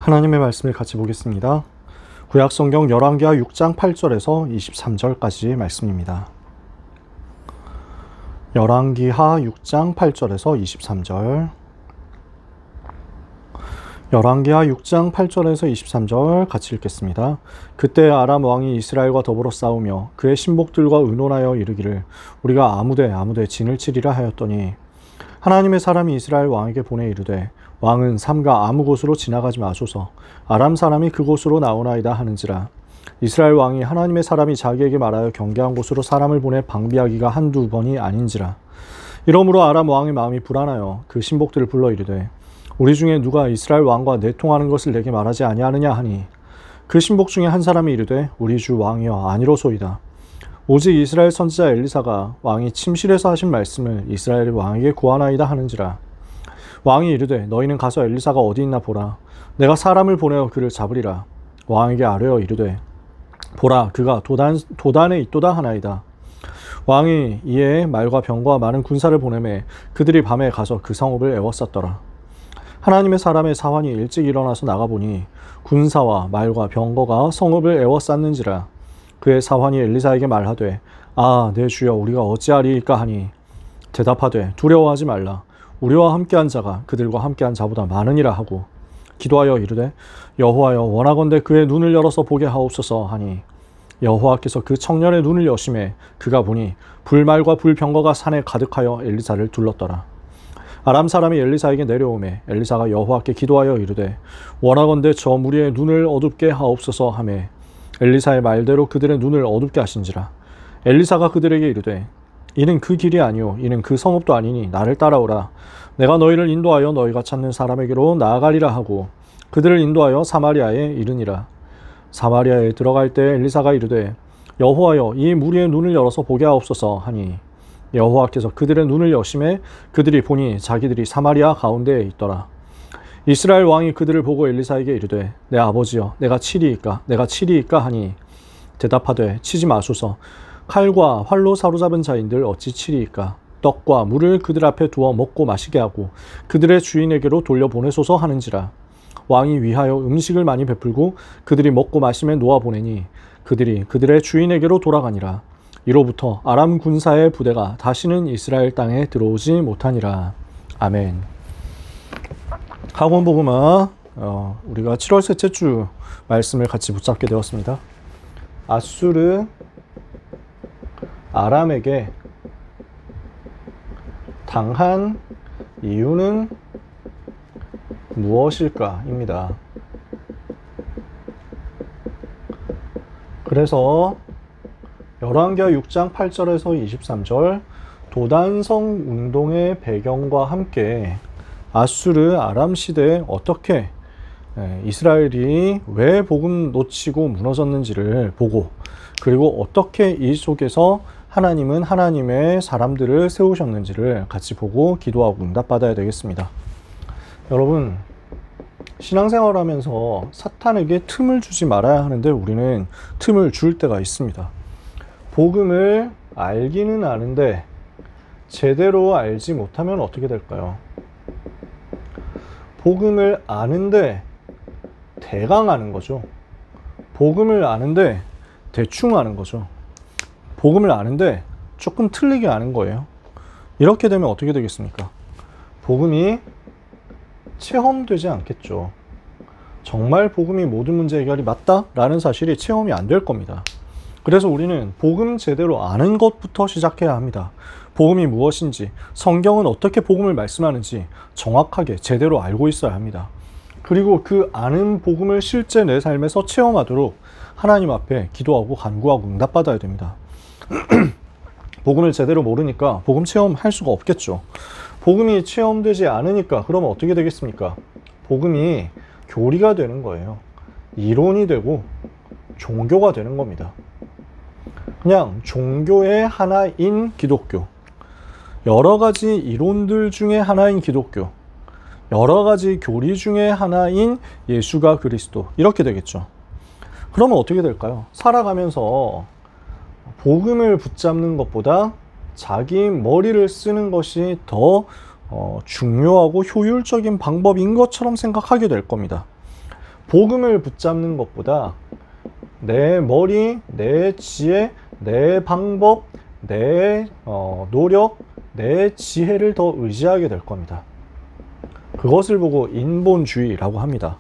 하나님의 말씀을 같이 보겠습니다. 구약성경 열왕기하 6장 8절에서 23절까지 말씀입니다. 열왕기하 6장 8절에서 23절. 열왕기하 6장 8절에서 23절 같이 읽겠습니다. 그때 아람 왕이 이스라엘과 더불어 싸우며 그의 신복들과 의논하여 이르기를 우리가 아무데 진을 치리라 하였더니 하나님의 사람이 이스라엘 왕에게 보내 이르되 왕은 삼가 아무 곳으로 지나가지 마소서 아람 사람이 그곳으로 나오나이다 하는지라. 이스라엘 왕이 하나님의 사람이 자기에게 말하여 경계한 곳으로 사람을 보내 방비하기가 한두 번이 아닌지라. 이러므로 아람 왕의 마음이 불안하여 그 신복들을 불러 이르되 우리 중에 누가 이스라엘 왕과 내통하는 것을 내게 말하지 아니하느냐 하니 그 신복 중에 한 사람이 이르되 우리 주 왕이여 아니로소이다. 오직 이스라엘 선지자 엘리사가 왕이 침실에서 하신 말씀을 이스라엘 왕에게 구하나이다 하는지라. 왕이 이르되 너희는 가서 엘리사가 어디 있나 보라. 내가 사람을 보내어 그를 잡으리라. 왕에게 아뢰어 이르되 보라 그가 도단에 있도다 하나이다. 왕이 이에 말과 병과 많은 군사를 보내매 그들이 밤에 가서 그 성읍을 에워쌌더라. 하나님의 사람의 사환이 일찍 일어나서 나가보니 군사와 말과 병거가 성읍을 에워쌌는지라. 그의 사환이 엘리사에게 말하되 아 내 주여 우리가 어찌하리이까 하니 대답하되 두려워하지 말라. 우리와 함께한 자가 그들과 함께한 자보다 많으니라 하고 기도하여 이르되 여호와여 원하건대 그의 눈을 열어서 보게 하옵소서 하니 여호와께서 그 청년의 눈을 여심해 그가 보니 불말과 불병거가 산에 가득하여 엘리사를 둘렀더라. 아람 사람이 엘리사에게 내려오매 엘리사가 여호와께 기도하여 이르되 원하건대 저 무리의 눈을 어둡게 하옵소서 하매 엘리사의 말대로 그들의 눈을 어둡게 하신지라. 엘리사가 그들에게 이르되 이는 그 길이 아니오 이는 그 성읍도 아니니 나를 따라오라. 내가 너희를 인도하여 너희가 찾는 사람에게로 나아가리라 하고 그들을 인도하여 사마리아에 이르니라. 사마리아에 들어갈 때 엘리사가 이르되 여호와여 이 무리의 눈을 열어서 보게 하옵소서 하니 여호와께서 그들의 눈을 여심해 그들이 보니 자기들이 사마리아 가운데에 있더라. 이스라엘 왕이 그들을 보고 엘리사에게 이르되 내 아버지여 내가 치리이까 하니 대답하되 치지 마소서. 칼과 활로 사로잡은 자인들 어찌 치리이까. 떡과 물을 그들 앞에 두어 먹고 마시게 하고 그들의 주인에게로 돌려보내소서 하는지라. 왕이 위하여 음식을 많이 베풀고 그들이 먹고 마심에 놓아보내니 그들이 그들의 주인에게로 돌아가니라. 이로부터 아람 군사의 부대가 다시는 이스라엘 땅에 들어오지 못하니라. 아멘. 학원 복음화 우리가 7월 셋째 주 말씀을 같이 붙잡게 되었습니다. 아수르 아람에게 당한 이유는 무엇일까입니다. 그래서 열왕기하 6장 8절에서 23절 도단성 운동의 배경과 함께 아수르 아람 시대에 어떻게 이스라엘이 왜 복음 놓치고 무너졌는지를 보고 그리고 어떻게 이 속에서 하나님은 하나님의 사람들을 세우셨는지를 같이 보고 기도하고 응답받아야 되겠습니다. 여러분 신앙생활 하면서 사탄에게 틈을 주지 말아야 하는데 우리는 틈을 줄 때가 있습니다. 복음을 알기는 아는데 제대로 알지 못하면 어떻게 될까요? 복음을 아는데 대강 아는 거죠. 복음을 아는데 대충 아는 거죠. 복음을 아는데 조금 틀리게 아는 거예요. 이렇게 되면 어떻게 되겠습니까? 복음이 체험되지 않겠죠. 정말 복음이 모든 문제 해결이 맞다? 라는 사실이 체험이 안 될 겁니다. 그래서 우리는 복음 제대로 아는 것부터 시작해야 합니다. 복음이 무엇인지, 성경은 어떻게 복음을 말씀하는지 정확하게 제대로 알고 있어야 합니다. 그리고 그 아는 복음을 실제 내 삶에서 체험하도록 하나님 앞에 기도하고 간구하고 응답받아야 됩니다. 복음을 제대로 모르니까 복음 체험할 수가 없겠죠. 복음이 체험되지 않으니까 그러면 어떻게 되겠습니까? 복음이 교리가 되는 거예요. 이론이 되고 종교가 되는 겁니다. 그냥 종교의 하나인 기독교, 여러 가지 이론들 중에 하나인 기독교, 여러 가지 교리 중에 하나인 예수가 그리스도, 이렇게 되겠죠. 그러면 어떻게 될까요? 살아가면서 복음을 붙잡는 것보다 자기 머리를 쓰는 것이 더 중요하고 효율적인 방법인 것처럼 생각하게 될 겁니다. 복음을 붙잡는 것보다 내 머리, 내 지혜, 내 방법, 내 노력, 내 지혜를 더 의지하게 될 겁니다. 그것을 보고 인본주의라고 합니다.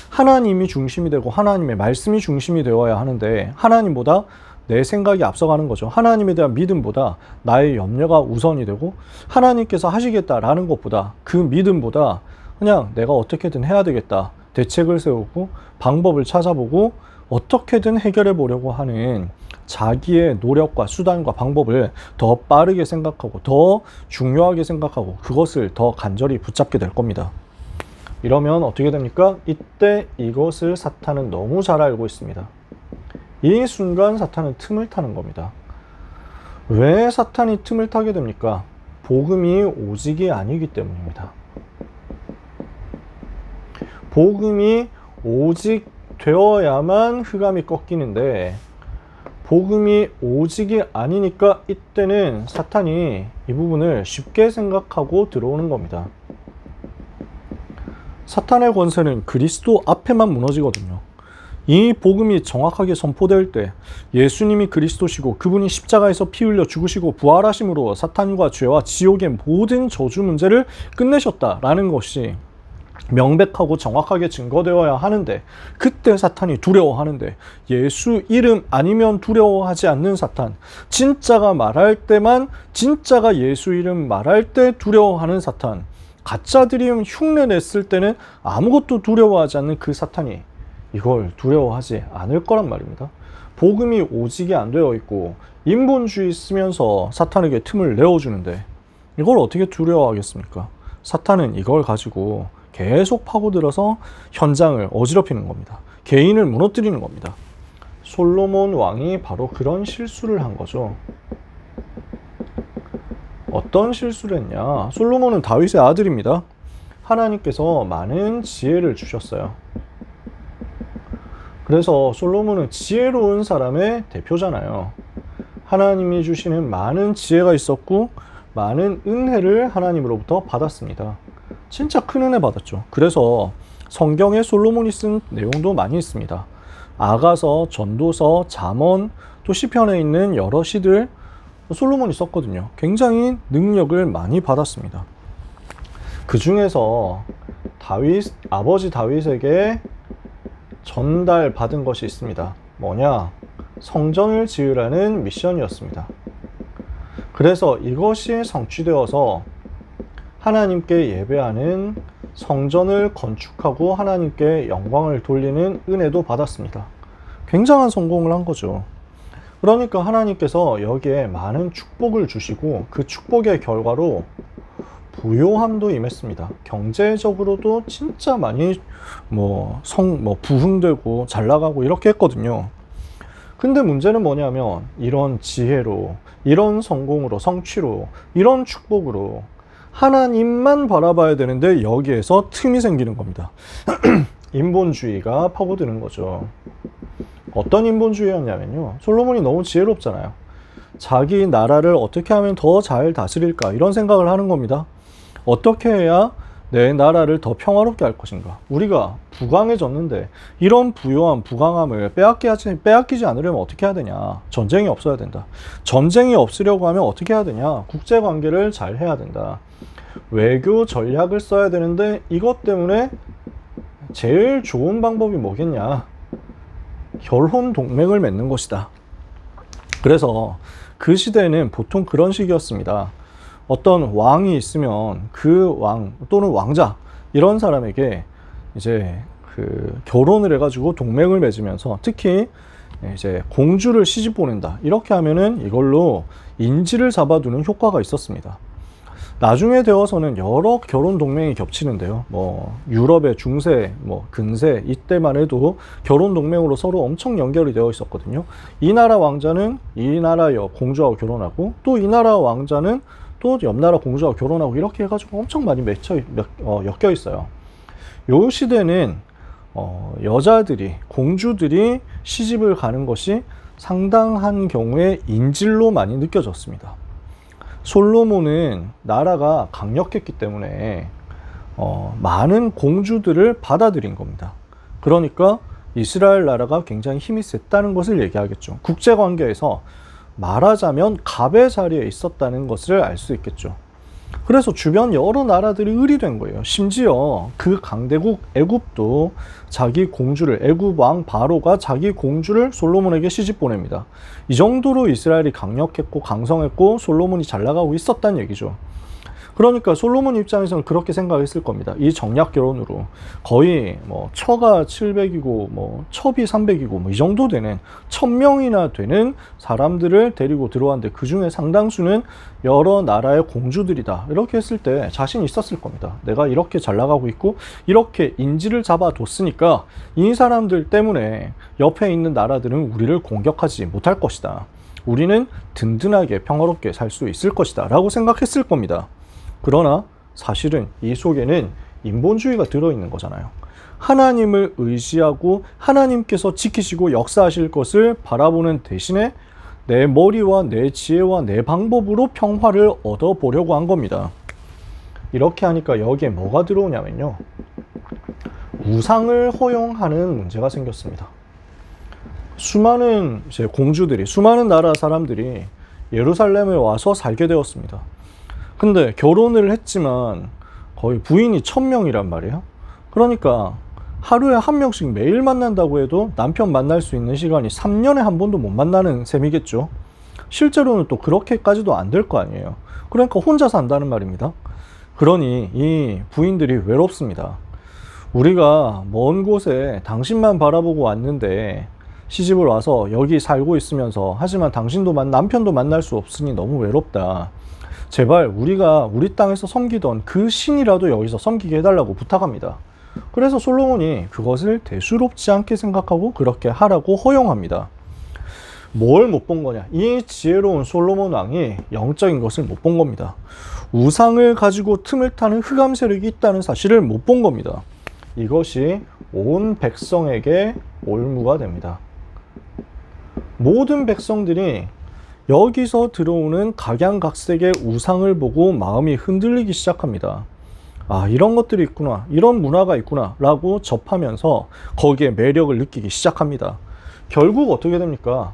하나님이 중심이 되고 하나님의 말씀이 중심이 되어야 하는데 하나님보다 내 생각이 앞서가는 거죠. 하나님에 대한 믿음보다 나의 염려가 우선이 되고 하나님께서 하시겠다라는 것보다 그 믿음보다 그냥 내가 어떻게든 해야 되겠다. 대책을 세우고 방법을 찾아보고 어떻게든 해결해 보려고 하는 자기의 노력과 수단과 방법을 더 빠르게 생각하고 더 중요하게 생각하고 그것을 더 간절히 붙잡게 될 겁니다. 이러면 어떻게 됩니까? 이때 이것을 사탄은 너무 잘 알고 있습니다. 이 순간 사탄은 틈을 타는 겁니다. 왜 사탄이 틈을 타게 됩니까? 복음이 오직이 아니기 때문입니다. 복음이 오직 되어야만 흑암이 꺾이는데 복음이 오직이 아니니까 이때는 사탄이 이 부분을 쉽게 생각하고 들어오는 겁니다. 사탄의 권세는 그리스도 앞에만 무너지거든요. 이 복음이 정확하게 선포될 때 예수님이 그리스도시고 그분이 십자가에서 피 흘려 죽으시고 부활하심으로 사탄과 죄와 지옥의 모든 저주 문제를 끝내셨다라는 것이 명백하고 정확하게 증거되어야 하는데 그때 사탄이 두려워하는데 예수 이름 아니면 두려워하지 않는 사탄, 진짜가 말할 때만 진짜가 예수 이름 말할 때 두려워하는 사탄, 가짜들이 흉내 냈을 때는 아무것도 두려워하지 않는 그 사탄이 이걸 두려워하지 않을 거란 말입니다. 복음이 오직이 안 되어 있고 인본주의 쓰면서 사탄에게 틈을 내어주는데 이걸 어떻게 두려워하겠습니까? 사탄은 이걸 가지고 계속 파고들어서 현장을 어지럽히는 겁니다. 개인을 무너뜨리는 겁니다. 솔로몬 왕이 바로 그런 실수를 한 거죠. 어떤 실수를 했냐? 솔로몬은 다윗의 아들입니다. 하나님께서 많은 지혜를 주셨어요. 그래서 솔로몬은 지혜로운 사람의 대표잖아요. 하나님이 주시는 많은 지혜가 있었고 많은 은혜를 하나님으로부터 받았습니다. 진짜 큰 은혜 받았죠. 그래서 성경에 솔로몬이 쓴 내용도 많이 있습니다. 아가서, 전도서, 잠언, 또 시편에 있는 여러 시들 솔로몬이 썼거든요. 굉장히 능력을 많이 받았습니다. 그 중에서 아버지 다윗에게 전달받은 것이 있습니다. 뭐냐? 성전을 지으라는 미션이었습니다. 그래서 이것이 성취되어서 하나님께 예배하는 성전을 건축하고 하나님께 영광을 돌리는 은혜도 받았습니다. 굉장한 성공을 한 거죠. 그러니까 하나님께서 여기에 많은 축복을 주시고 그 축복의 결과로 부요함도 임했습니다. 경제적으로도 진짜 많이 부흥되고 잘 나가고 이렇게 했거든요. 근데 문제는 뭐냐면 이런 지혜로, 이런 성공으로, 성취로, 이런 축복으로 하나님만 바라봐야 되는데 여기에서 틈이 생기는 겁니다. 인본주의가 파고드는 거죠. 어떤 인본주의였냐면요. 솔로몬이 너무 지혜롭잖아요. 자기 나라를 어떻게 하면 더 잘 다스릴까 이런 생각을 하는 겁니다. 어떻게 해야 내 나라를 더 평화롭게 할 것인가. 우리가 부강해졌는데 이런 부요함, 부강함을 빼앗기지 않으려면 어떻게 해야 되냐. 전쟁이 없어야 된다. 전쟁이 없으려고 하면 어떻게 해야 되냐. 국제관계를 잘 해야 된다. 외교 전략을 써야 되는데 이것 때문에 제일 좋은 방법이 뭐겠냐. 결혼 동맹을 맺는 것이다. 그래서 그 시대에는 보통 그런 식이었습니다. 어떤 왕이 있으면 그 왕 또는 왕자 이런 사람에게 이제 결혼을 해가지고 동맹을 맺으면서 특히 이제 공주를 시집 보낸다. 이렇게 하면은 이걸로 인지를 잡아두는 효과가 있었습니다. 나중에 되어서는 여러 결혼 동맹이 겹치는데요. 유럽의 중세, 근세 이때만 해도 결혼 동맹으로 서로 엄청 연결이 되어 있었거든요. 이 나라 왕자는 이 나라 공주하고 결혼하고 또 이 나라 왕자는 또 옆나라 공주하고 결혼하고 이렇게 해가지고 엄청 많이 엮여 있어요. 요 시대는 여자들이, 공주들이 시집을 가는 것이 상당한 경우에 인질로 많이 느껴졌습니다. 솔로몬은 나라가 강력했기 때문에 많은 공주들을 받아들인 겁니다. 그러니까 이스라엘 나라가 굉장히 힘이 셌다는 것을 얘기하겠죠. 국제관계에서 말하자면 갑의 자리에 있었다는 것을 알 수 있겠죠. 그래서 주변 여러 나라들이 의리된 거예요. 심지어 그 강대국 애굽도 자기 공주를, 애굽 왕 바로가 자기 공주를 솔로몬에게 시집 보냅니다. 이 정도로 이스라엘이 강력했고 강성했고 솔로몬이 잘 나가고 있었다는 얘기죠. 그러니까 솔로몬 입장에서는 그렇게 생각했을 겁니다. 이 정략 결혼으로 거의 뭐 처가 700이고 뭐 첩이 300이고 뭐 이 정도 되는 1000명이나 되는 사람들을 데리고 들어왔는데 그 중에 상당수는 여러 나라의 공주들이다. 이렇게 했을 때 자신 있었을 겁니다. 내가 이렇게 잘 나가고 있고 이렇게 인지를 잡아뒀으니까 이 사람들 때문에 옆에 있는 나라들은 우리를 공격하지 못할 것이다. 우리는 든든하게 평화롭게 살 수 있을 것이다 라고 생각했을 겁니다. 그러나 사실은 이 속에는 인본주의가 들어있는 거잖아요. 하나님을 의지하고 하나님께서 지키시고 역사하실 것을 바라보는 대신에 내 머리와 내 지혜와 내 방법으로 평화를 얻어보려고 한 겁니다. 이렇게 하니까 여기에 뭐가 들어오냐면요. 우상을 허용하는 문제가 생겼습니다. 수많은 이제 공주들이, 수많은 나라 사람들이 예루살렘에 와서 살게 되었습니다. 근데 결혼을 했지만 거의 부인이 1000명이란 말이에요. 그러니까 하루에 한 명씩 매일 만난다고 해도 남편 만날 수 있는 시간이 3년에 한 번도 못 만나는 셈이겠죠. 실제로는 또 그렇게까지도 안 될 거 아니에요. 그러니까 혼자 산다는 말입니다. 그러니 이 부인들이 외롭습니다. 우리가 먼 곳에 당신만 바라보고 왔는데 시집을 와서 여기 살고 있으면서 하지만 당신도 남편도 만날 수 없으니 너무 외롭다. 제발 우리가 우리 땅에서 섬기던 그 신이라도 여기서 섬기게 해달라고 부탁합니다. 그래서 솔로몬이 그것을 대수롭지 않게 생각하고 그렇게 하라고 허용합니다. 뭘 못 본 거냐? 이 지혜로운 솔로몬 왕이 영적인 것을 못 본 겁니다. 우상을 가지고 틈을 타는 흑암 세력이 있다는 사실을 못 본 겁니다. 이것이 온 백성에게 올무가 됩니다. 모든 백성들이 여기서 들어오는 각양각색의 우상을 보고 마음이 흔들리기 시작합니다. 아, 이런 것들이 있구나, 이런 문화가 있구나 라고 접하면서 거기에 매력을 느끼기 시작합니다. 결국 어떻게 됩니까?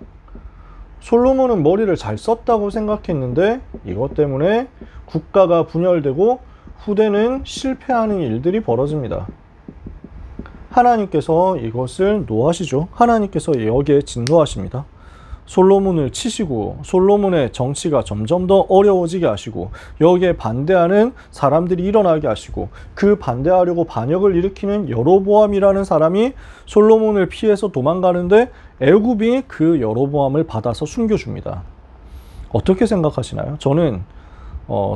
솔로몬은 머리를 잘 썼다고 생각했는데 이것 때문에 국가가 분열되고 후대는 실패하는 일들이 벌어집니다. 하나님께서 이것을 노하시죠. 하나님께서 여기에 진노하십니다. 솔로몬을 치시고 솔로몬의 정치가 점점 더 어려워지게 하시고 여기에 반대하는 사람들이 일어나게 하시고 그 반대하려고 반역을 일으키는 여로보암이라는 사람이 솔로몬을 피해서 도망가는데 애굽이 그 여로보암을 받아서 숨겨줍니다. 어떻게 생각하시나요? 저는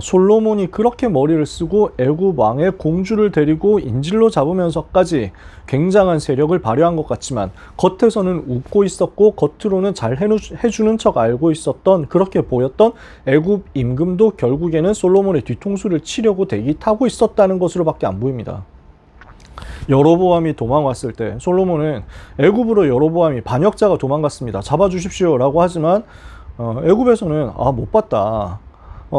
솔로몬이 그렇게 머리를 쓰고 애굽 왕의 공주를 데리고 인질로 잡으면서까지 굉장한 세력을 발휘한 것 같지만 겉에서는 웃고 있었고 겉으로는 잘 해주는 척 알고 있었던, 그렇게 보였던 애굽 임금도 결국에는 솔로몬의 뒤통수를 치려고 대기 타고 있었다는 것으로밖에 안 보입니다. 여로보암이 도망왔을 때 솔로몬은 애굽으로 여로보암이 반역자가 도망갔습니다. 잡아주십시오 라고 하지만 애굽에서는 못 봤다.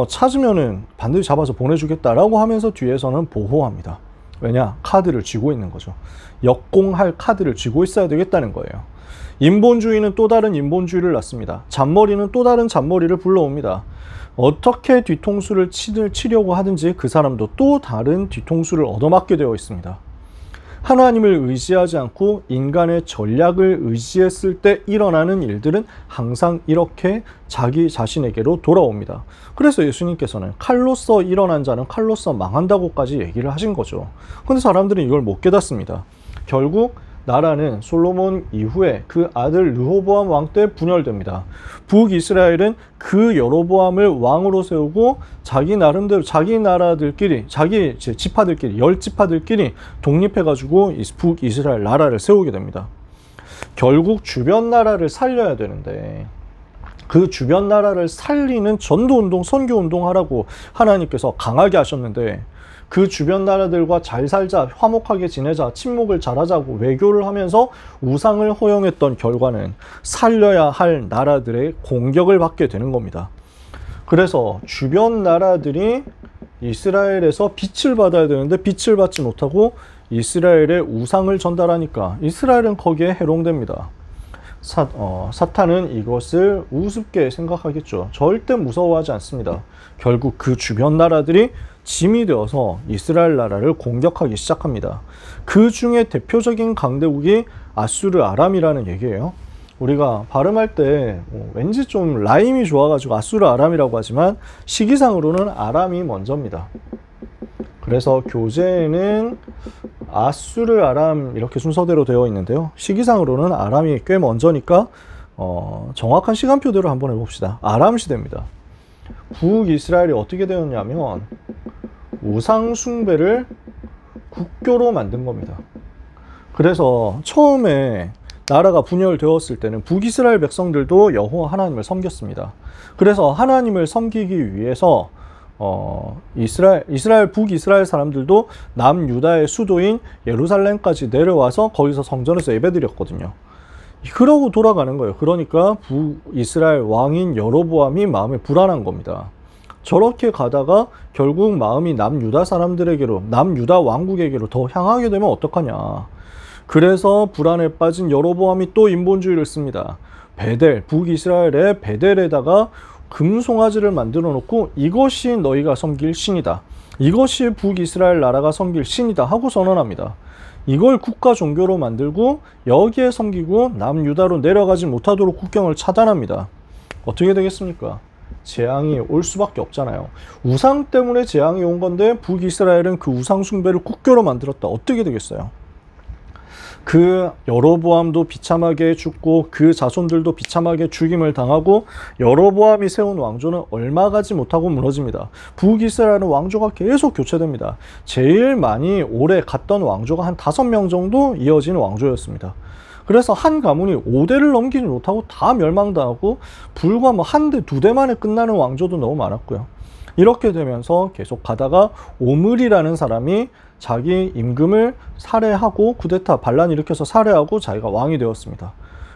찾으면은 반드시 잡아서 보내주겠다라고 하면서 뒤에서는 보호합니다. 왜냐? 카드를 쥐고 있는 거죠. 역공할 카드를 쥐고 있어야 되겠다는 거예요. 인본주의는 또 다른 인본주의를 낳습니다. 잔머리는 또 다른 잔머리를 불러옵니다. 어떻게 뒤통수를 치려고 하든지 그 사람도 또 다른 뒤통수를 얻어맞게 되어 있습니다. 하나님을 의지하지 않고 인간의 전략을 의지했을 때 일어나는 일들은 항상 이렇게 자기 자신에게로 돌아옵니다. 그래서 예수님께서는 칼로써 일어난 자는 칼로써 망한다고까지 얘기를 하신 거죠. 근데 사람들은 이걸 못 깨닫습니다. 결국 나라는 솔로몬 이후에 그 아들 르호보암 왕 때 분열됩니다. 북이스라엘은 그 여로보암을 왕으로 세우고 자기 나름대로 자기 나라들끼리, 자기 지파들끼리, 10지파들끼리 독립해가지고 북이스라엘 나라를 세우게 됩니다. 결국 주변 나라를 살려야 되는데 그 주변 나라를 살리는 전도운동, 선교운동 하라고 하나님께서 강하게 하셨는데 그 주변 나라들과 잘 살자, 화목하게 지내자, 친목을 잘하자고 외교를 하면서 우상을 허용했던 결과는 살려야 할 나라들의 공격을 받게 되는 겁니다. 그래서 주변 나라들이 이스라엘에서 빛을 받아야 되는데 빛을 받지 못하고 이스라엘의 우상을 전달하니까 이스라엘은 거기에 해롱됩니다. 사탄은 이것을 우습게 생각하겠죠. 절대 무서워하지 않습니다. 결국 그 주변 나라들이 짐이 되어서 이스라엘 나라를 공격하기 시작합니다. 그 중에 대표적인 강대국이 아수르 아람이라는 얘기예요. 우리가 발음할 때 왠지 좀 라임이 좋아가지고 아수르 아람이라고 하지만 시기상으로는 아람이 먼저입니다. 그래서 교재에는 아수르 아람 이렇게 순서대로 되어 있는데요. 시기상으로는 아람이 꽤 먼저니까 정확한 시간표대로 한번 해봅시다. 아람 시대입니다. 북이스라엘이 어떻게 되었냐면 우상 숭배를 국교로 만든 겁니다. 그래서 처음에 나라가 분열되었을 때는 북이스라엘 백성들도 여호와 하나님을 섬겼습니다. 그래서 하나님을 섬기기 위해서 북이스라엘 사람들도 남유다의 수도인 예루살렘까지 내려와서 거기서 성전에서 예배드렸거든요. 그러고 돌아가는 거예요. 그러니까 북이스라엘 왕인 여로보암이 마음에 불안한 겁니다. 저렇게 가다가 결국 마음이 남유다 사람들에게로, 남유다 왕국에게로 더 향하게 되면 어떡하냐. 그래서 불안에 빠진 여로보암이 또 인본주의를 씁니다. 베델, 북이스라엘의 베델에다가 금송아지를 만들어 놓고 이것이 너희가 섬길 신이다. 이것이 북이스라엘 나라가 섬길 신이다 하고 선언합니다. 이걸 국가 종교로 만들고 여기에 섬기고 남유다로 내려가지 못하도록 국경을 차단합니다. 어떻게 되겠습니까? 재앙이 올 수밖에 없잖아요. 우상 때문에 재앙이 온 건데 북이스라엘은 그 우상 숭배를 국교로 만들었다. 어떻게 되겠어요? 그 여로보암도 비참하게 죽고 그 자손들도 비참하게 죽임을 당하고 여로보암이 세운 왕조는 얼마 가지 못하고 무너집니다. 북이스라엘은 왕조가 계속 교체됩니다. 제일 많이 오래 갔던 왕조가 한 5명 정도 이어진 왕조였습니다. 그래서 한 가문이 5대를 넘기지 못하고 다 멸망당하고 불과 뭐 한 대, 2대 만에 끝나는 왕조도 너무 많았고요. 이렇게 되면서 계속 가다가 오므리라는 사람이 자기 임금을 살해하고 쿠데타 반란 일으켜서 살해하고 자기가 왕이 되었습니다.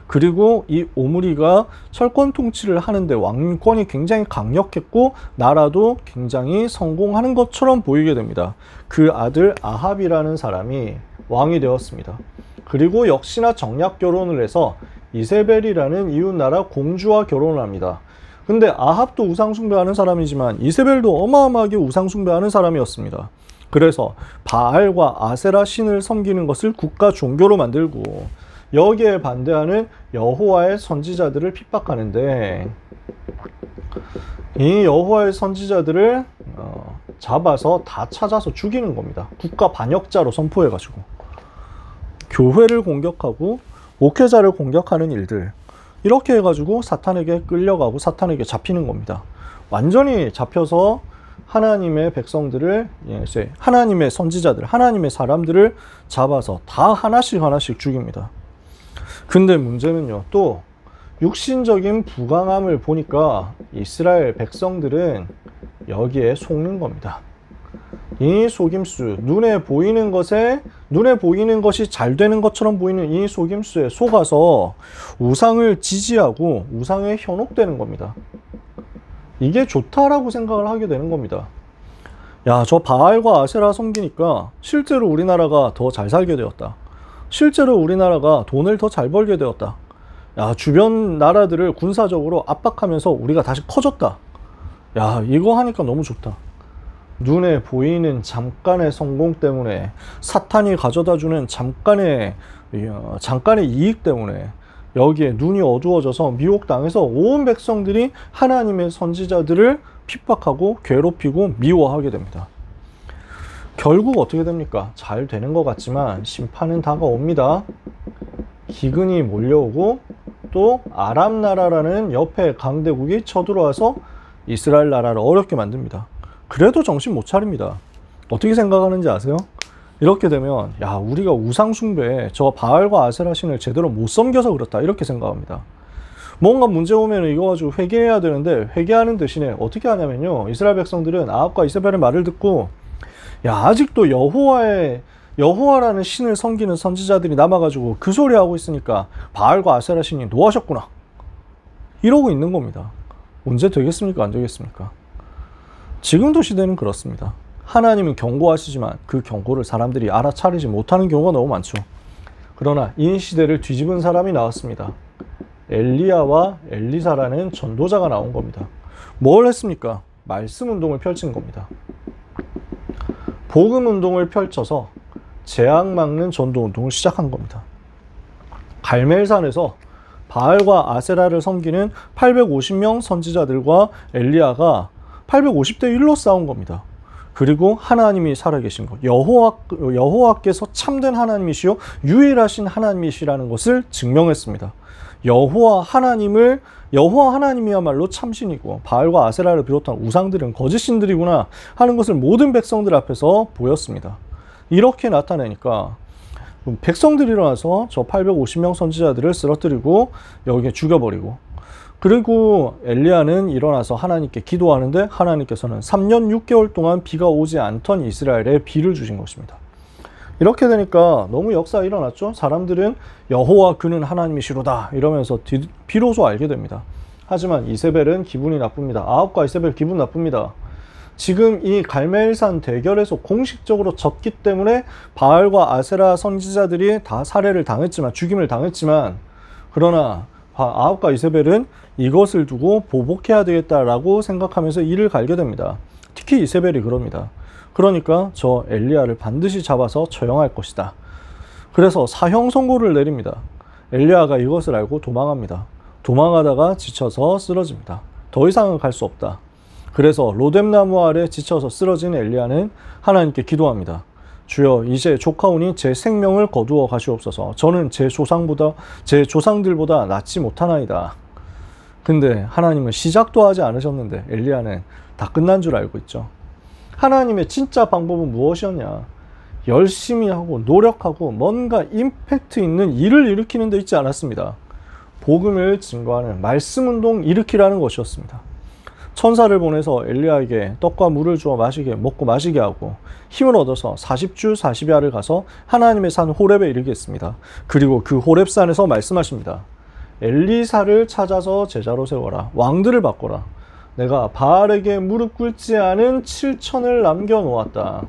그리고 이 오므리가 철권 통치를 하는데 왕권이 굉장히 강력했고 나라도 굉장히 성공하는 것처럼 보이게 됩니다. 그 아들 아합이라는 사람이 왕이 되었습니다. 그리고 역시나 정략 결혼을 해서 이세벨이라는 이웃나라 공주와 결혼을 합니다. 근데 아합도 우상숭배하는 사람이지만 이세벨도 어마어마하게 우상숭배하는 사람이었습니다. 그래서 바알과 아세라 신을 섬기는 것을 국가 종교로 만들고 여기에 반대하는 여호와의 선지자들을 핍박하는데 이 여호와의 선지자들을 잡아서 다 찾아서 죽이는 겁니다. 국가 반역자로 선포해가지고 교회를 공격하고 목회자를 공격하는 일들 이렇게 해가지고 사탄에게 끌려가고 사탄에게 잡히는 겁니다. 완전히 잡혀서 하나님의 백성들을 하나님의 선지자들, 하나님의 사람들을 잡아서 다 하나씩 죽입니다. 근데 문제는요, 또 육신적인 부강함을 보니까 이스라엘 백성들은 여기에 속는 겁니다. 이 속임수, 눈에 보이는 것이 잘 되는 것처럼 보이는 이 속임수에 속아서 우상을 지지하고 우상에 현혹되는 겁니다. 이게 좋다라고 생각을 하게 되는 겁니다. 야, 저 바알과 아세라 섬기니까 실제로 우리나라가 더 잘 살게 되었다. 실제로 우리나라가 돈을 더 잘 벌게 되었다. 야, 주변 나라들을 군사적으로 압박하면서 우리가 다시 커졌다. 야, 이거 하니까 너무 좋다. 눈에 보이는 잠깐의 성공 때문에 사탄이 가져다주는 잠깐의 이익 때문에 여기에 눈이 어두워져서 미혹당해서 온 백성들이 하나님의 선지자들을 핍박하고 괴롭히고 미워하게 됩니다. 결국 어떻게 됩니까? 잘 되는 것 같지만 심판은 다가옵니다. 기근이 몰려오고 또 아람 나라라는 옆에 강대국이 쳐들어와서 이스라엘 나라를 어렵게 만듭니다. 그래도 정신 못 차립니다. 어떻게 생각하는지 아세요? 이렇게 되면 야, 우리가 우상 숭배에 저 바알과 아세라 신을 제대로 못 섬겨서 그렇다 이렇게 생각합니다. 뭔가 문제 오면 이거 가지고 회개해야 되는데 회개하는 대신에 어떻게 하냐면요, 이스라엘 백성들은 아합과 이세벨의 말을 듣고 야, 아직도 여호와라는 신을 섬기는 선지자들이 남아가지고 그 소리 하고 있으니까 바알과 아세라 신이 노하셨구나 이러고 있는 겁니다. 언제 되겠습니까? 안 되겠습니까? 지금도 시대는 그렇습니다. 하나님은 경고하시지만 그 경고를 사람들이 알아차리지 못하는 경우가 너무 많죠. 그러나 이 시대를 뒤집은 사람이 나왔습니다. 엘리야와 엘리사라는 전도자가 나온 겁니다. 뭘 했습니까? 말씀 운동을 펼친 겁니다. 복음 운동을 펼쳐서 재앙 막는 전도 운동을 시작한 겁니다. 갈멜산에서 바알과 아세라를 섬기는 850명 선지자들과 엘리야가 850대 1로 싸운 겁니다. 그리고 하나님이 살아계신 것, 여호와께서 참된 하나님이시요 유일하신 하나님이시라는 것을 증명했습니다. 여호와 하나님이야말로 참신이고 바알과 아세라를 비롯한 우상들은 거짓신들이구나 하는 것을 모든 백성들 앞에서 보였습니다. 이렇게 나타내니까 백성들이 일어나서 저 850명 선지자들을 쓰러뜨리고 여기에 죽여버리고, 그리고 엘리야는 일어나서 하나님께 기도하는데 하나님께서는 3년 6개월 동안 비가 오지 않던 이스라엘에 비를 주신 것입니다. 이렇게 되니까 너무 역사가 일어났죠. 사람들은 여호와 그는 하나님이시로다 이러면서 비로소 알게 됩니다. 하지만 이세벨은 기분이 나쁩니다. 아합과 이세벨 기분 나쁩니다. 지금 이 갈멜산 대결에서 공식적으로 졌기 때문에 바알과 아세라 선지자들이 다 살해를 당했지만, 죽임을 당했지만, 그러나 아합과 이세벨은 이것을 두고 보복해야 되겠다라고 생각하면서 이를 갈게 됩니다. 특히 이세벨이 그럽니다. 그러니까 저 엘리야를 반드시 잡아서 처형할 것이다. 그래서 사형 선고를 내립니다. 엘리야가 이것을 알고 도망합니다. 도망하다가 지쳐서 쓰러집니다. 더 이상은 갈 수 없다. 그래서 로뎀나무 아래 지쳐서 쓰러진 엘리야는 하나님께 기도합니다. 주여, 이제 조카오니 제 생명을 거두어 가시옵소서. 저는 제 조상들보다 낫지 못하나이다. 근데 하나님은 시작도 하지 않으셨는데 엘리야는 다 끝난 줄 알고 있죠. 하나님의 진짜 방법은 무엇이었냐? 열심히 하고 노력하고 뭔가 임팩트 있는 일을 일으키는 데 있지 않았습니다. 복음을 증거하는 말씀 운동 일으키라는 것이었습니다. 천사를 보내서 엘리야에게 떡과 물을 주어 먹고 마시게 하고 힘을 얻어서 40주 40야를 가서 하나님의 산 호렙에 이르게 했습니다. 그리고 그 호렙산에서 말씀하십니다. 엘리사를 찾아서 제자로 세워라. 왕들을 바꿔라. 내가 바알에게 무릎 꿇지 않은 7천을 남겨놓았다.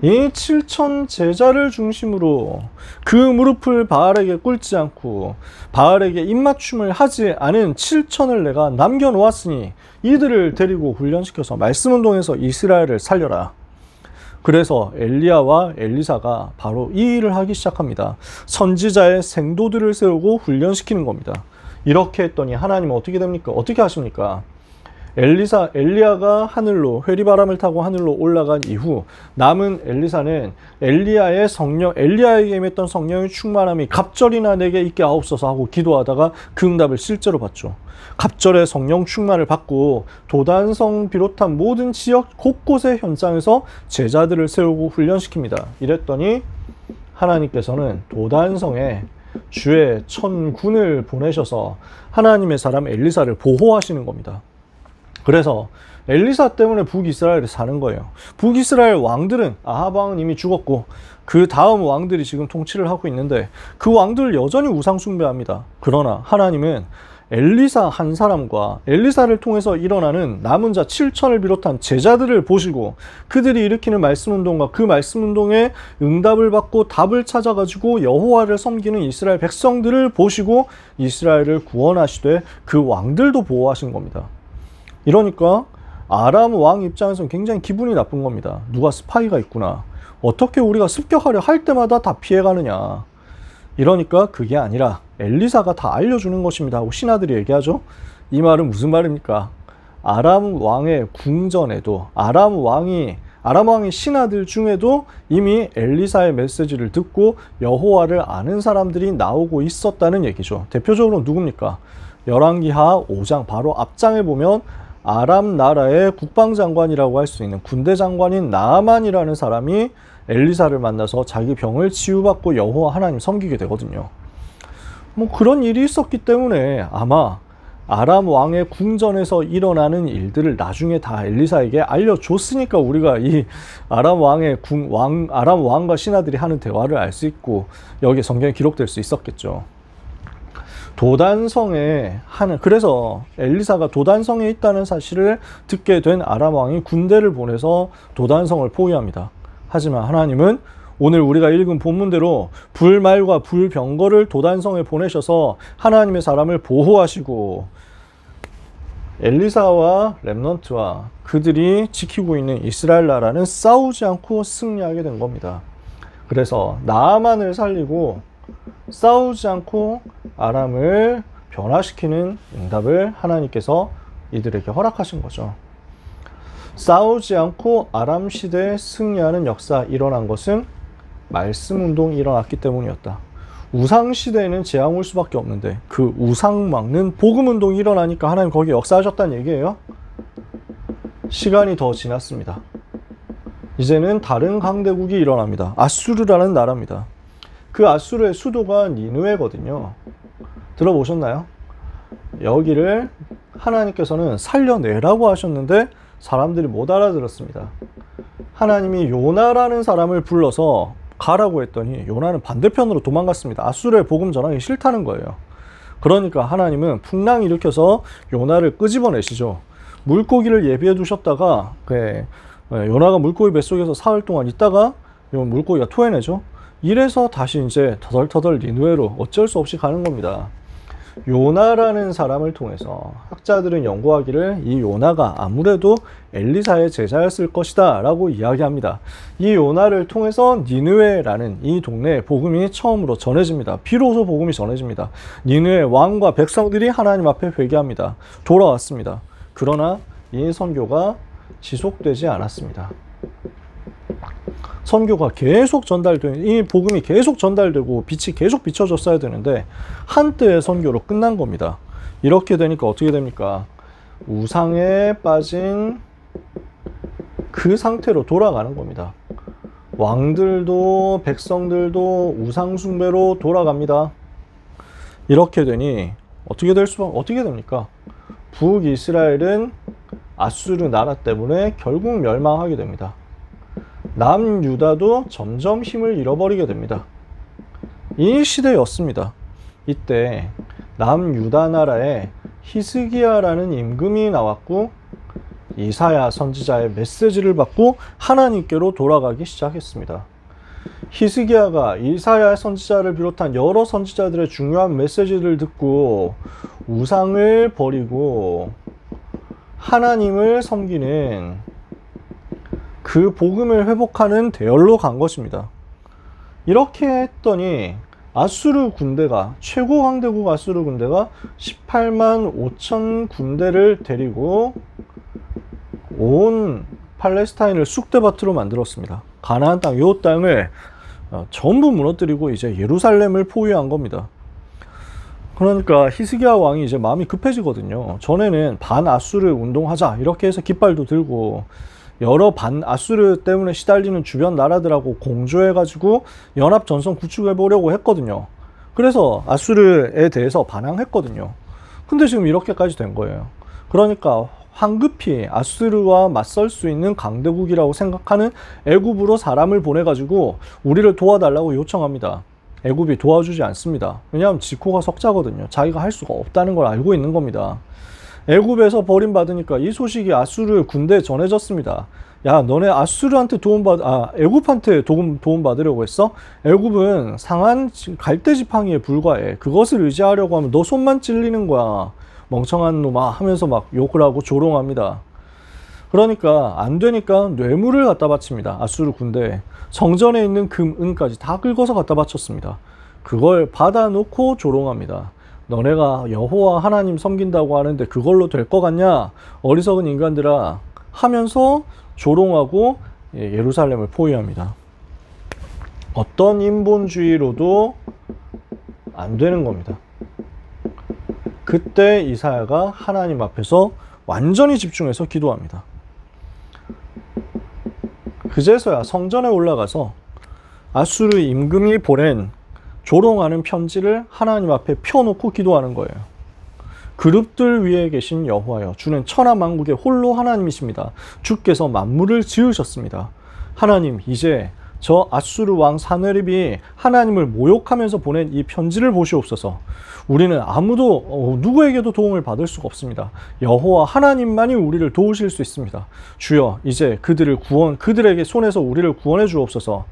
이 7천 제자를 중심으로 그 무릎을 바알에게 꿇지 않고 바알에게 입맞춤을 하지 않은 7천을 내가 남겨놓았으니 이들을 데리고 훈련시켜서 말씀운동에서 이스라엘을 살려라. 그래서 엘리야와 엘리사가 바로 이 일을 하기 시작합니다. 선지자의 생도들을 세우고 훈련시키는 겁니다. 이렇게 했더니 하나님은 어떻게 됩니까? 어떻게 하십니까? 엘리야가 하늘로 회리바람을 타고 하늘로 올라간 이후 남은 엘리사는 엘리야에게 임했던 성령의 충만함이 갑절이나 내게 있게 하옵소서 하고 기도하다가 그 응답을 실제로 받죠. 갑절의 성령 충만을 받고 도단성 비롯한 모든 지역 곳곳의 현장에서 제자들을 세우고 훈련시킵니다. 이랬더니 하나님께서는 도단성에 주의 천군을 보내셔서 하나님의 사람 엘리사를 보호하시는 겁니다. 그래서 엘리사 때문에 북이스라엘에 사는 거예요. 북이스라엘 왕들은 아합 왕은 이미 죽었고 그 다음 왕들이 지금 통치를 하고 있는데 그 왕들 여전히 우상 숭배합니다. 그러나 하나님은 엘리사 한 사람과 엘리사를 통해서 일어나는 남은 자 7천을 비롯한 제자들을 보시고 그들이 일으키는 말씀운동과 그 말씀운동에 응답을 받고 답을 찾아가지고 여호와를 섬기는 이스라엘 백성들을 보시고 이스라엘을 구원하시되 그 왕들도 보호하신 겁니다. 이러니까 아람 왕 입장에서는 굉장히 기분이 나쁜 겁니다. 누가 스파이가 있구나. 어떻게 우리가 습격하려 할 때마다 다 피해가느냐. 이러니까 그게 아니라 엘리사가 다 알려주는 것입니다 하고 신하들이 얘기하죠. 이 말은 무슨 말입니까? 아람 왕의 궁전에도 아람 왕의 신하들 중에도 이미 엘리사의 메시지를 듣고 여호와를 아는 사람들이 나오고 있었다는 얘기죠. 대표적으로 누굽니까? 열왕기하 5장 바로 앞장에 보면 아람 나라의 국방장관이라고 할 수 있는 군대 장관인 나아만이라는 사람이 엘리사를 만나서 자기 병을 치유받고 여호와 하나님 섬기게 되거든요. 뭐 그런 일이 있었기 때문에 아마 아람 왕의 궁전에서 일어나는 일들을 나중에 다 엘리사에게 알려줬으니까 우리가 이 아람 왕과 신하들이 하는 대화를 알 수 있고 여기에 성경에 기록될 수 있었겠죠. 그래서 엘리사가 도단성에 있다는 사실을 듣게 된 아람 왕이 군대를 보내서 도단성을 포위합니다. 하지만 하나님은 오늘 우리가 읽은 본문대로 불말과 불병거를 도단성에 보내셔서 하나님의 사람을 보호하시고 엘리사와 렘넌트와 그들이 지키고 있는 이스라엘 나라는 싸우지 않고 승리하게 된 겁니다. 그래서 나아만을 살리고 싸우지 않고 아람을 변화시키는 응답을 하나님께서 이들에게 허락하신 거죠. 싸우지 않고 아람 시대에 승리하는 역사 일어난 것은 말씀 운동이 일어났기 때문이었다. 우상 시대에는 재앙 올 수밖에 없는데 그 우상 막는 복음 운동이 일어나니까 하나님 거기에 역사하셨다는 얘기예요. 시간이 더 지났습니다. 이제는 다른 강대국이 일어납니다. 아수르라는 나라입니다. 그 아수르의 수도가 니느웨거든요. 들어보셨나요? 여기를 하나님께서는 살려내라고 하셨는데 사람들이 못 알아들었습니다. 하나님이 요나라는 사람을 불러서 가라고 했더니 요나는 반대편으로 도망갔습니다. 아수르에 복음 전하기 싫다는 거예요. 그러니까 하나님은 풍랑 일으켜서 요나를 끄집어내시죠. 물고기를 예비해 두셨다가 요나가 물고기 뱃속에서 사흘 동안 있다가 물고기가 토해내죠. 이래서 다시 이제 터덜터덜 니느웨로 어쩔 수 없이 가는 겁니다. 요나라는 사람을 통해서 학자들은 연구하기를 이 요나가 아무래도 엘리사의 제자였을 것이다 라고 이야기합니다. 이 요나를 통해서 니느웨라는 이 동네에 복음이 처음으로 전해집니다. 비로소 복음이 전해집니다. 니느웨 왕과 백성들이 하나님 앞에 회개합니다. 돌아왔습니다. 그러나 이 선교가 지속되지 않았습니다. 선교가 계속 이 복음이 계속 전달되고 빛이 계속 비춰졌어야 되는데 한때의 선교로 끝난 겁니다. 이렇게 되니까 어떻게 됩니까? 우상에 빠진 그 상태로 돌아가는 겁니다. 왕들도 백성들도 우상 숭배로 돌아갑니다. 이렇게 되니 어떻게 됩니까? 북이스라엘은 아수르 나라 때문에 결국 멸망하게 됩니다. 남유다도 점점 힘을 잃어버리게 됩니다. 이 시대였습니다. 이때 남유다 나라에 히스기야라는 임금이 나왔고 이사야 선지자의 메시지를 받고 하나님께로 돌아가기 시작했습니다. 히스기야가 이사야 선지자를 비롯한 여러 선지자들의 중요한 메시지를 듣고 우상을 버리고 하나님을 섬기는 그 복음을 회복하는 대열로 간 것입니다. 이렇게 했더니 아수르 군대가 최고 강대국 아수르 군대가 18만 5천 군대를 데리고 온 팔레스타인을 쑥대밭으로 만들었습니다. 가나안 땅, 이 땅을 전부 무너뜨리고 이제 예루살렘을 포위한 겁니다. 그러니까 히스기야 왕이 이제 마음이 급해지거든요. 전에는 반아수르 운동하자 이렇게 해서 깃발도 들고 여러 반아수르 때문에 시달리는 주변 나라들하고 공조해가지고 연합전선 구축해보려고 했거든요. 그래서 아수르에 대해서 반항했거든요. 근데 지금 이렇게까지 된 거예요. 그러니까 황급히 아수르와 맞설 수 있는 강대국이라고 생각하는 애굽으로 사람을 보내가지고 우리를 도와달라고 요청합니다. 애굽이 도와주지 않습니다. 왜냐하면 지코가 석자거든요. 자기가 할 수가 없다는 걸 알고 있는 겁니다. 애굽에서 버림받으니까 이 소식이 아수르 군대에 전해졌습니다. 야, 너네 아수르한테 애굽한테 도움받으려고 했어? 애굽은 상한 갈대지팡이에 불과해. 그것을 의지하려고 하면 너 손만 찔리는 거야. 멍청한 놈아 하면서 막 욕을 하고 조롱합니다. 그러니까 안 되니까 뇌물을 갖다 바칩니다. 아수르 군대에. 성전에 있는 금, 은까지 다 긁어서 갖다 바쳤습니다. 그걸 받아놓고 조롱합니다. 너네가 여호와 하나님 섬긴다고 하는데 그걸로 될 것 같냐? 어리석은 인간들아 하면서 조롱하고 예루살렘을 포위합니다. 어떤 인본주의로도 안 되는 겁니다. 그때 이사야가 하나님 앞에서 완전히 집중해서 기도합니다. 그제서야 성전에 올라가서 아수르 임금이 보낸 조롱하는 편지를 하나님 앞에 펴놓고 기도하는 거예요. 그룹들 위에 계신 여호와여, 주는 천하만국의 홀로 하나님이십니다. 주께서 만물을 지으셨습니다. 하나님, 이제 저 아수르 왕 사네립이 하나님을 모욕하면서 보낸 이 편지를 보시옵소서. 우리는 아무도 누구에게도 도움을 받을 수가 없습니다. 여호와 하나님만이 우리를 도우실 수 있습니다. 주여, 이제 그들에게 손에서 우리를 구원해 주옵소서.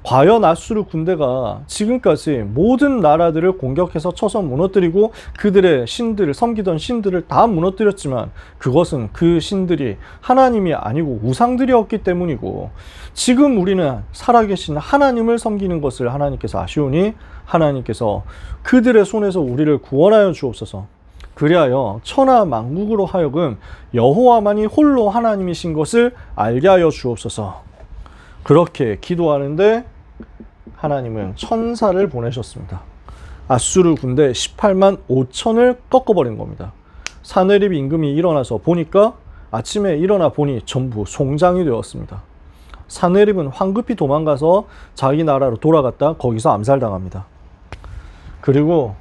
과연 아수르 군대가 지금까지 모든 나라들을 공격해서 쳐서 무너뜨리고 그들의 신들을 섬기던 신들을 다 무너뜨렸지만 그것은 그 신들이 하나님이 아니고 우상들이었기 때문이고, 지금 우리는 살아계신 하나님을 섬기는 것을 하나님께서 아시오니 하나님께서 그들의 손에서 우리를 구원하여 주옵소서. 그리하여 천하 만국으로 하여금 여호와만이 홀로 하나님이신 것을 알게 하여 주옵소서. 그렇게 기도하는데 하나님은 천사를 보내셨습니다. 아수르 군대 18만 5천을 꺾어버린 겁니다. 사네립 임금이 일어나서 보니까, 아침에 일어나 보니 전부 송장이 되었습니다. 사네립은 황급히 도망가서 자기 나라로 돌아갔다 거기서 암살당합니다. 그리고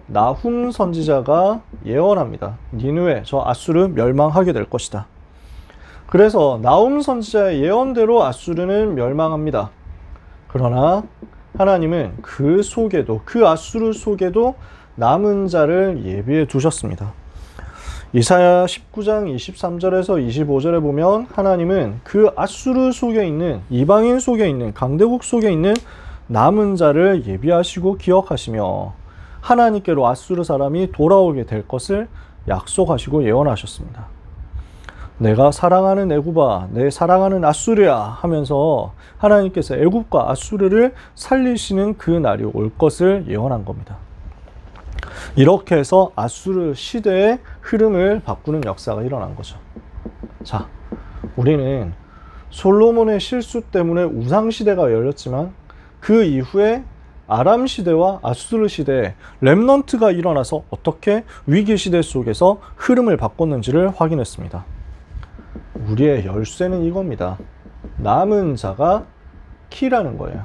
나훔 선지자가 예언합니다. 니느웨, 저 아수르 멸망하게 될 것이다. 그래서 나훔 선지자의 예언대로 아수르는 멸망합니다. 그러나 하나님은 그 아수르 속에도 남은 자를 예비해 두셨습니다. 이사야 19장 23절에서 25절에 보면 하나님은 그 아수르 속에 있는, 이방인 속에 있는, 강대국 속에 있는 남은 자를 예비하시고 기억하시며 하나님께로 아수르 사람이 돌아오게 될 것을 약속하시고 예언하셨습니다. 내가 사랑하는 애굽아, 내 사랑하는 아수르야 하면서 하나님께서 애굽과 아수르를 살리시는 그 날이 올 것을 예언한 겁니다. 이렇게 해서 아수르 시대의 흐름을 바꾸는 역사가 일어난 거죠. 자, 우리는 솔로몬의 실수 때문에 우상 시대가 열렸지만 그 이후에 아람 시대와 아수르 시대에 렘넌트가 일어나서 어떻게 위기 시대 속에서 흐름을 바꿨는지를 확인했습니다. 우리의 열쇠는 이겁니다. 남은 자가 키라는 거예요.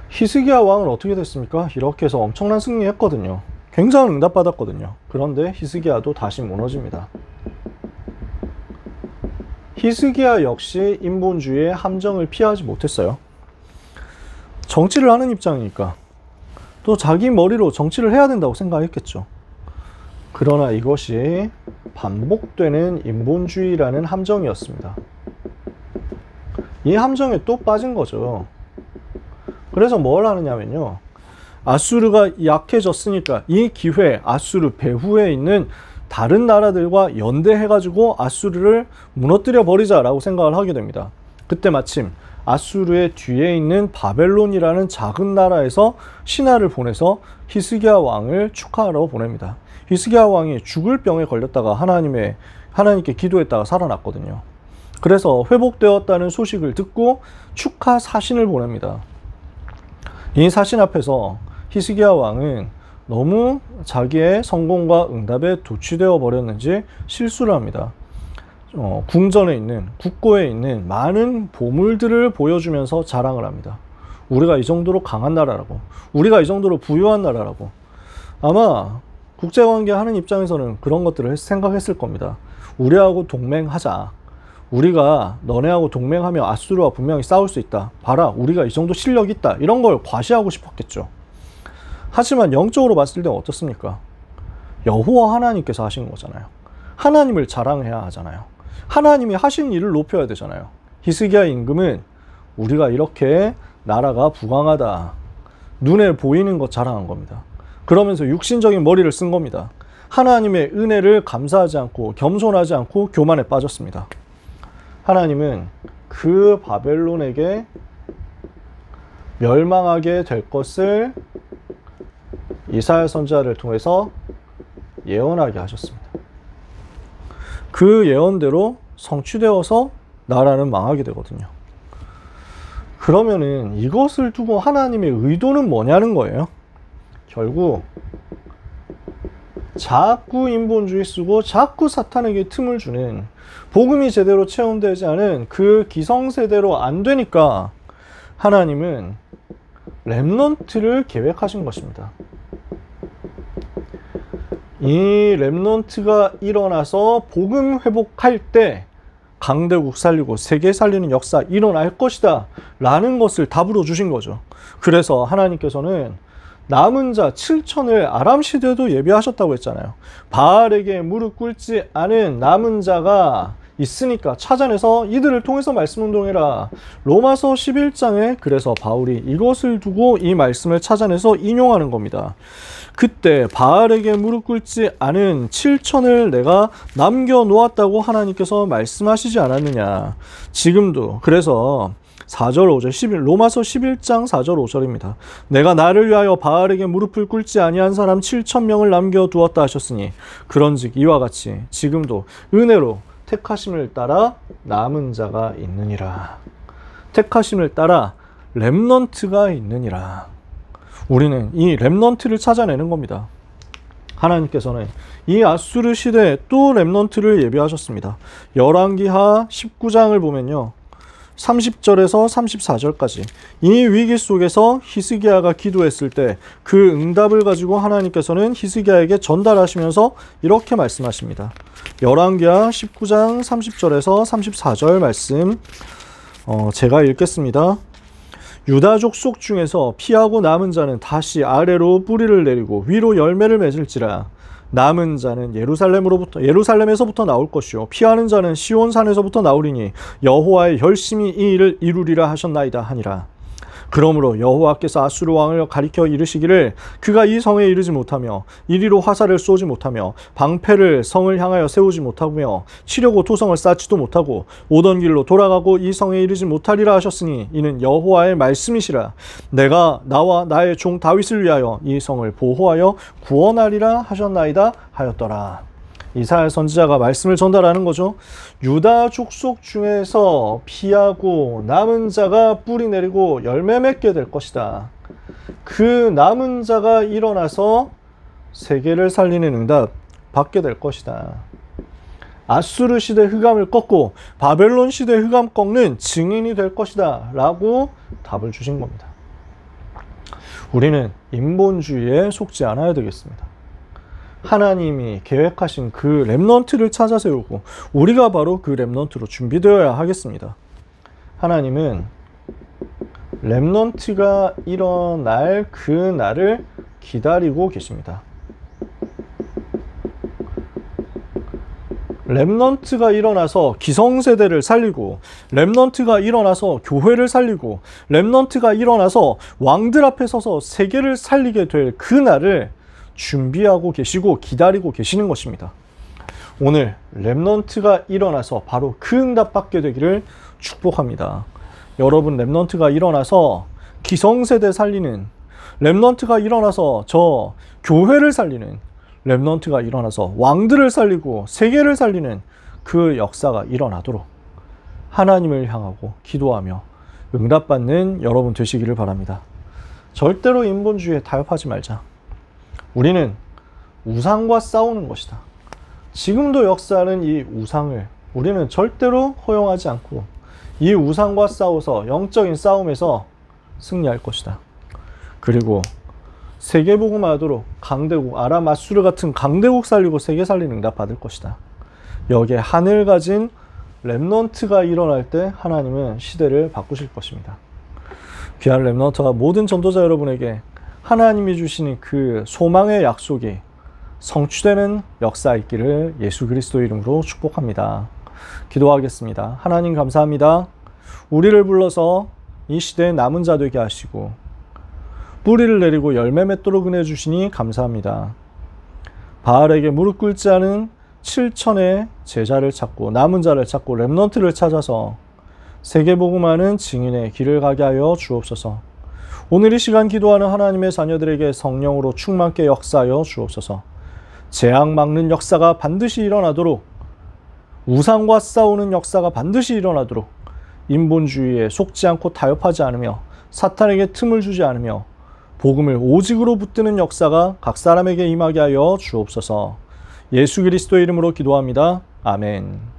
히스기야 왕은 어떻게 됐습니까? 이렇게 해서 엄청난 승리했거든요. 굉장한 응답받았거든요. 그런데 히스기야도 다시 무너집니다. 히스기야 역시 인본주의의 함정을 피하지 못했어요. 정치를 하는 입장이니까 또 자기 머리로 정치를 해야 된다고 생각했겠죠. 그러나 이것이 반복되는 인본주의라는 함정이었습니다. 이 함정에 또 빠진 거죠. 그래서 뭘 하느냐면요, 아수르가 약해졌으니까 이 기회에 아수르 배후에 있는 다른 나라들과 연대해가지고 아수르를 무너뜨려 버리자라고 생각을 하게 됩니다. 그때 마침 아수르의 뒤에 있는 바벨론이라는 작은 나라에서 신하를 보내서 히스기야 왕을 축하하러 보냅니다. 히스기야 왕이 죽을 병에 걸렸다가 하나님께 기도했다가 살아났거든요. 그래서 회복되었다는 소식을 듣고 축하 사신을 보냅니다. 이 사신 앞에서 히스기야 왕은 너무 자기의 성공과 응답에 도취되어 버렸는지 실수를 합니다. 궁전에 있는, 국고에 있는 많은 보물들을 보여주면서 자랑을 합니다. 우리가 이 정도로 강한 나라라고, 우리가 이 정도로 부유한 나라라고. 아마 국제관계 하는 입장에서는 그런 것들을 생각했을 겁니다. 우리하고 동맹하자. 우리가 너네하고 동맹하면 아수르와 분명히 싸울 수 있다. 봐라, 우리가 이 정도 실력 있다. 이런 걸 과시하고 싶었겠죠. 하지만 영적으로 봤을 때 어떻습니까? 여호와 하나님께서 하신 거잖아요. 하나님을 자랑해야 하잖아요. 하나님이 하신 일을 높여야 되잖아요. 히스기야 임금은 우리가 이렇게 나라가 부강하다, 눈에 보이는 것 자랑한 겁니다. 그러면서 육신적인 머리를 쓴 겁니다. 하나님의 은혜를 감사하지 않고 겸손하지 않고 교만에 빠졌습니다. 하나님은 그 바벨론에게 멸망하게 될 것을 이사야 선지자를 통해서 예언하게 하셨습니다. 그 예언대로 성취되어서 나라는 망하게 되거든요. 그러면은 이것을 두고 하나님의 의도는 뭐냐는 거예요. 결국 자꾸 인본주의 쓰고 자꾸 사탄에게 틈을 주는, 복음이 제대로 체험되지 않은 그 기성세대로 안 되니까 하나님은 렘넌트를 계획하신 것입니다. 이 렘넌트가 일어나서 복음 회복할 때 강대국 살리고 세계 살리는 역사 일어날 것이다 라는 것을 답으로 주신 거죠. 그래서 하나님께서는 남은 자 7천을 아람 시대도 예비하셨다고 했잖아요. 바알에게 무릎 꿇지 않은 남은 자가 있으니까 찾아내서 이들을 통해서 말씀 운동해라. 로마서 11장에 그래서 바울이 이것을 두고 이 말씀을 찾아내서 인용하는 겁니다. 그때 바알에게 무릎 꿇지 않은 7천을 내가 남겨놓았다고 하나님께서 말씀하시지 않았느냐. 지금도 그래서 4절 5절 로마서 11장 4절 5절입니다. 내가 나를 위하여 바알에게 무릎을 꿇지 아니한 사람 7,000명을 남겨두었다 하셨으니 그런즉 이와 같이 지금도 은혜로 택하심을 따라 남은 자가 있느니라. 택하심을 따라 렘넌트가 있느니라. 우리는 이 렘넌트를 찾아내는 겁니다. 하나님께서는 이 아수르 시대에 또 렘넌트를 예비하셨습니다. 열왕기하 19장을 보면요. 30절에서 34절까지 이 위기 속에서 히스기야가 기도했을 때 그 응답을 가지고 하나님께서는 히스기야에게 전달하시면서 이렇게 말씀하십니다. 열왕기하 19장 30절에서 34절 말씀 제가 읽겠습니다. 유다 족속 중에서 피하고 남은 자는 다시 아래로 뿌리를 내리고 위로 열매를 맺을지라. 남은 자는 예루살렘에서부터 나올 것이요 피하는 자는 시온산에서부터 나오리니 여호와의 열심히 이 일을 이루리라 하셨나이다 하니라. 그러므로 여호와께서 아수르 왕을 가리켜 이르시기를 그가 이 성에 이르지 못하며 이리로 화살을 쏘지 못하며 방패를 성을 향하여 세우지 못하며 치려고 토성을 쌓지도 못하고 오던 길로 돌아가고 이 성에 이르지 못하리라 하셨으니 이는 여호와의 말씀이시라. 내가 나와 나의 종 다윗을 위하여 이 성을 보호하여 구원하리라 하셨나이다 하였더라. 이사야 선지자가 말씀을 전달하는 거죠. 유다 족속 중에서 피하고 남은 자가 뿌리 내리고 열매 맺게 될 것이다. 그 남은 자가 일어나서 세계를 살리는 응답 받게 될 것이다. 아수르 시대 흑암을 꺾고 바벨론 시대 흑암 꺾는 증인이 될 것이다 라고 답을 주신 겁니다. 우리는 인본주의에 속지 않아야 되겠습니다. 하나님이 계획하신 그 렘넌트를 찾아 세우고 우리가 바로 그 렘넌트로 준비되어야 하겠습니다. 하나님은 렘넌트가 일어날 그 날을 기다리고 계십니다. 렘넌트가 일어나서 기성세대를 살리고 렘넌트가 일어나서 교회를 살리고 렘넌트가 일어나서 왕들 앞에 서서 세계를 살리게 될 그 날을 준비하고 계시고 기다리고 계시는 것입니다. 오늘 렘넌트가 일어나서 바로 그 응답 받게 되기를 축복합니다. 여러분 렘넌트가 일어나서 기성세대 살리는, 렘넌트가 일어나서 저 교회를 살리는, 렘넌트가 일어나서 왕들을 살리고 세계를 살리는 그 역사가 일어나도록 하나님을 향하고 기도하며 응답받는 여러분 되시기를 바랍니다. 절대로 인본주의에 타협하지 말자. 우리는 우상과 싸우는 것이다. 지금도 역사하는 이 우상을 우리는 절대로 허용하지 않고 이 우상과 싸워서 영적인 싸움에서 승리할 것이다. 그리고 세계복음화하도록 강대국, 아람 아수르 같은 강대국 살리고 세계 살리는 응답 받을 것이다. 여기에 하늘 가진 렘넌트가 일어날 때 하나님은 시대를 바꾸실 것입니다. 귀한 렘넌트와 모든 전도자 여러분에게 하나님이 주시는 그 소망의 약속이 성취되는 역사 있기를 예수 그리스도 이름으로 축복합니다. 기도하겠습니다. 하나님 감사합니다. 우리를 불러서 이 시대에 남은 자 되게 하시고 뿌리를 내리고 열매 맺도록 은혜 주시니 감사합니다. 바알에게 무릎 꿇지 않은 7천의 제자를 찾고 남은 자를 찾고 렘넌트를 찾아서 세계복음하는 증인의 길을 가게 하여 주옵소서. 오늘 이 시간 기도하는 하나님의 자녀들에게 성령으로 충만케 역사하여 주옵소서. 재앙 막는 역사가 반드시 일어나도록, 우상과 싸우는 역사가 반드시 일어나도록 인본주의에 속지 않고 타협하지 않으며 사탄에게 틈을 주지 않으며 복음을 오직으로 붙드는 역사가 각 사람에게 임하게 하여 주옵소서. 예수 그리스도의 이름으로 기도합니다. 아멘.